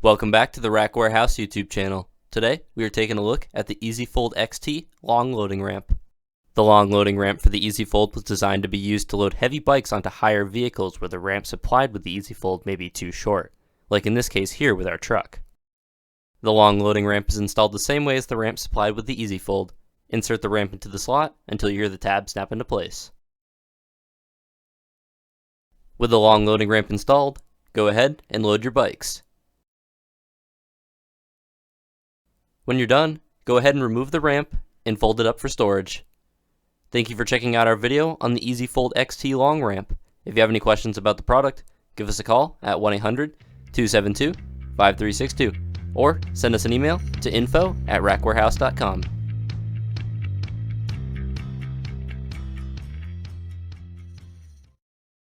Welcome back to the Rack Warehouse YouTube channel. Today, we are taking a look at the EasyFold XT long loading ramp. The long loading ramp for the EasyFold was designed to be used to load heavy bikes onto higher vehicles where the ramp supplied with the EasyFold may be too short, like in this case here with our truck. The long loading ramp is installed the same way as the ramp supplied with the EasyFold. Insert the ramp into the slot until you hear the tab snap into place. With the long loading ramp installed, go ahead and load your bikes. When you're done, go ahead and remove the ramp and fold it up for storage. Thank you for checking out our video on the EasyFold XT long ramp. If you have any questions about the product, give us a call at 1-800-272-5362 or send us an email to info@rackwarehouse.com.